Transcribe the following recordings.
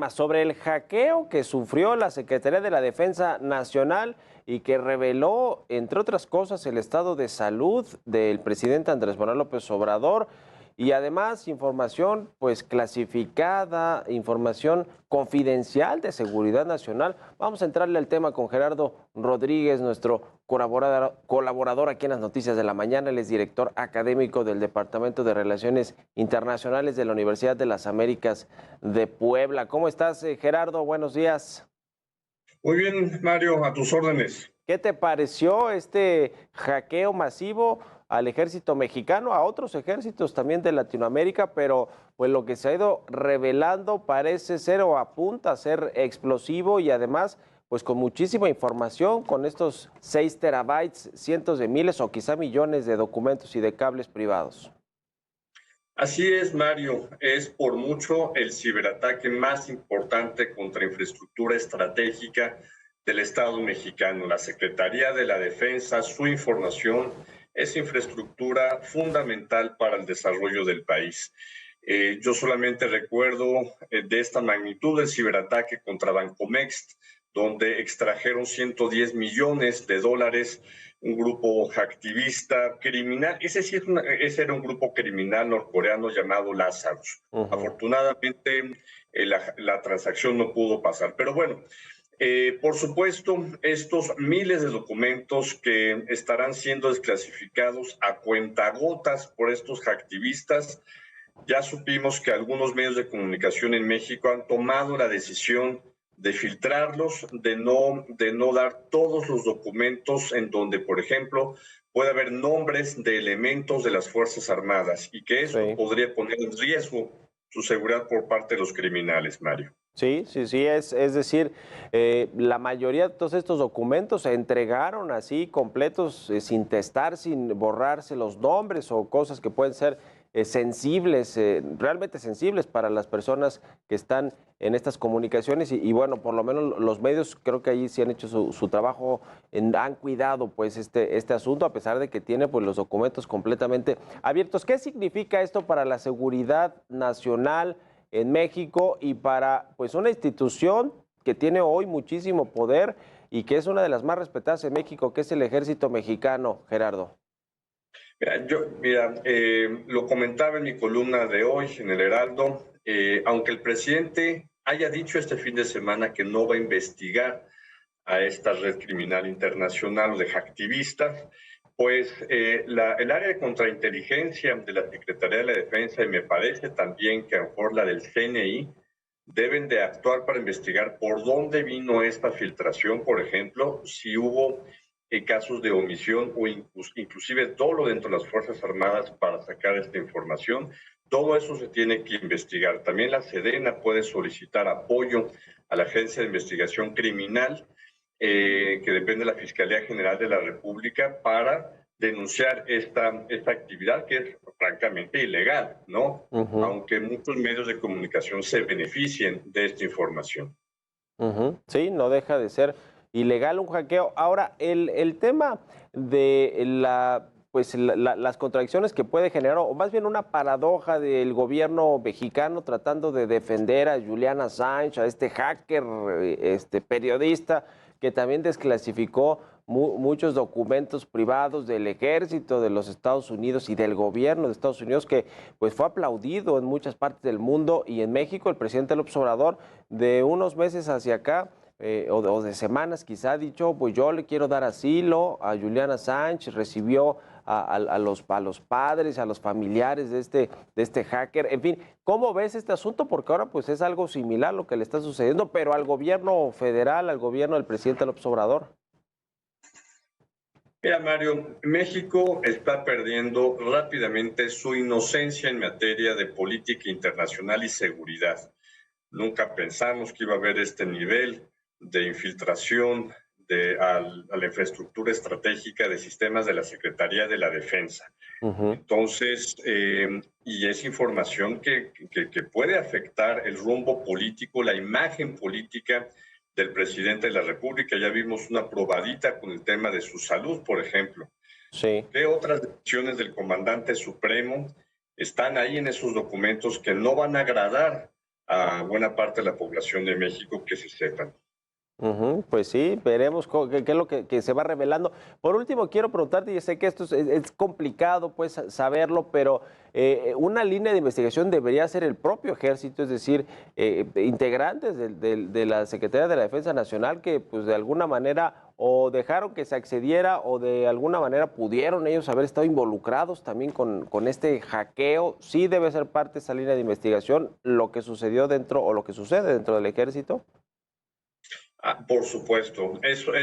tema, sobre el hackeo que sufrió la Secretaría de la Defensa Nacional y que reveló, entre otras cosas, el estado de salud del presidente Andrés Manuel López Obrador y además información pues clasificada, información confidencial de seguridad nacional. Vamos a entrarle al tema con Gerardo Rodríguez, nuestro colaborador aquí en las Noticias de la Mañana. Él es director académico del Departamento de Relaciones Internacionales de la Universidad de las Américas de Puebla. ¿Cómo estás, Gerardo? Buenos días. Muy bien, Mario, a tus órdenes. ¿Qué te pareció este hackeo masivo al ejército mexicano, a otros ejércitos también de Latinoamérica, pero pues lo que se ha ido revelando parece ser o apunta a ser explosivo y además pues con muchísima información, con estos 6 terabytes, cientos de miles o quizá millones de documentos y de cables privados? Así es, Mario, es por mucho el ciberataque más importante contra infraestructura estratégica del Estado mexicano. La Secretaría de la Defensa, su información es infraestructura fundamental para el desarrollo del país. Yo solamente recuerdo de esta magnitud del ciberataque contra Bancomext, donde extrajeron 110 millones de dólares, un grupo hacktivista criminal. Ese era un grupo criminal norcoreano llamado Lazarus. Afortunadamente, la transacción no pudo pasar. Pero bueno, por supuesto, estos miles de documentos que estarán siendo desclasificados a cuentagotas por estos hacktivistas. Ya supimos que algunos medios de comunicación en México han tomado la decisión de filtrarlos, de no dar todos los documentos en donde, por ejemplo, puede haber nombres de elementos de las Fuerzas Armadas y que eso Sí. podría poner en riesgo su seguridad por parte de los criminales, Mario. Sí, sí, sí, es decir, la mayoría de todos estos documentos se entregaron así completos, sin testar, sin borrarse los nombres o cosas que pueden ser sensibles, realmente sensibles para las personas que están en estas comunicaciones y bueno, por lo menos los medios creo que ahí sí han hecho su trabajo, han cuidado pues este asunto a pesar de que tiene pues los documentos completamente abiertos. ¿Qué significa esto para la seguridad nacional en México y para pues una institución que tiene hoy muchísimo poder y que es una de las más respetadas en México, que es el Ejército Mexicano, Gerardo? Lo comentaba en mi columna de hoy en el Heraldo, aunque el presidente haya dicho este fin de semana que no va a investigar a esta red criminal internacional o de hacktivistas, pues el área de contrainteligencia de la Secretaría de la Defensa y me parece también que a lo mejor la del CNI deben de actuar para investigar por dónde vino esta filtración, por ejemplo, si hubo casos de omisión o inclusive dolo dentro de las Fuerzas Armadas para sacar esta información. Todo eso se tiene que investigar. También la Sedena puede solicitar apoyo a la Agencia de Investigación Criminal, que depende de la Fiscalía General de la República, para denunciar esta actividad que es francamente ilegal, ¿no? Aunque muchos medios de comunicación se beneficien de esta información. Sí, no deja de ser ilegal un hackeo. Ahora, el tema de pues las contradicciones que puede generar, o más bien una paradoja del gobierno mexicano tratando de defender a Julian Assange, a este hacker, este periodista que también desclasificó muchos documentos privados del ejército de los Estados Unidos y del gobierno de Estados Unidos, que pues fue aplaudido en muchas partes del mundo y en México. El presidente López Obrador de unos meses hacia acá, o de semanas quizá, ha dicho, pues yo le quiero dar asilo a Julian Assange, recibió a los padres, a los familiares de este hacker. En fin, ¿cómo ves este asunto? Porque ahora pues es algo similar lo que le está sucediendo, pero al gobierno federal, al gobierno del presidente López Obrador. Mira, Mario, México está perdiendo rápidamente su inocencia en materia de política internacional y seguridad. Nunca pensamos que iba a haber este nivel de infiltración a la infraestructura estratégica de sistemas de la Secretaría de la Defensa. Entonces, y es información que puede afectar el rumbo político, la imagen política del presidente de la República. Ya vimos una probadita con el tema de su salud, por ejemplo. Sí. ¿Qué otras decisiones del comandante supremo están ahí en esos documentos que no van a agradar a buena parte de la población de México que se sepan. Pues sí, veremos qué es lo que se va revelando. Por último, quiero preguntarte, y sé que esto es complicado pues saberlo, pero una línea de investigación debería ser el propio ejército, es decir, integrantes de la Secretaría de la Defensa Nacional que pues de alguna manera o dejaron que se accediera o de alguna manera pudieron ellos haber estado involucrados también con este hackeo. Sí debe ser parte de esa línea de investigación lo que sucedió dentro o lo que sucede dentro del ejército. Por supuesto, eso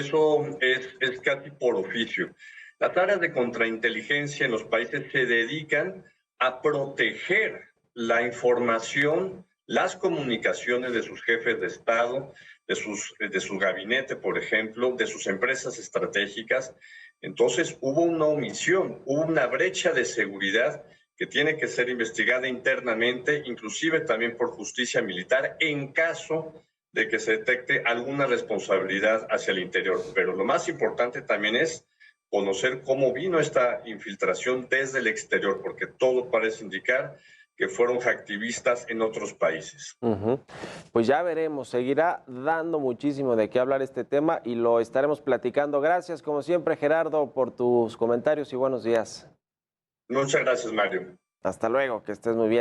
es casi por oficio. Las áreas de contrainteligencia en los países se dedican a proteger la información, las comunicaciones de sus jefes de Estado, de su gabinete, por ejemplo, de sus empresas estratégicas. Entonces hubo una omisión, hubo una brecha de seguridad que tiene que ser investigada internamente, inclusive también por justicia militar, en caso de que se detecte alguna responsabilidad hacia el interior. Pero lo más importante también es conocer cómo vino esta infiltración desde el exterior, porque todo parece indicar que fueron hacktivistas en otros países. Pues ya veremos, seguirá dando muchísimo de qué hablar este tema y lo estaremos platicando. Gracias, como siempre, Gerardo, por tus comentarios y buenos días. Muchas gracias, Mario. Hasta luego, que estés muy bien.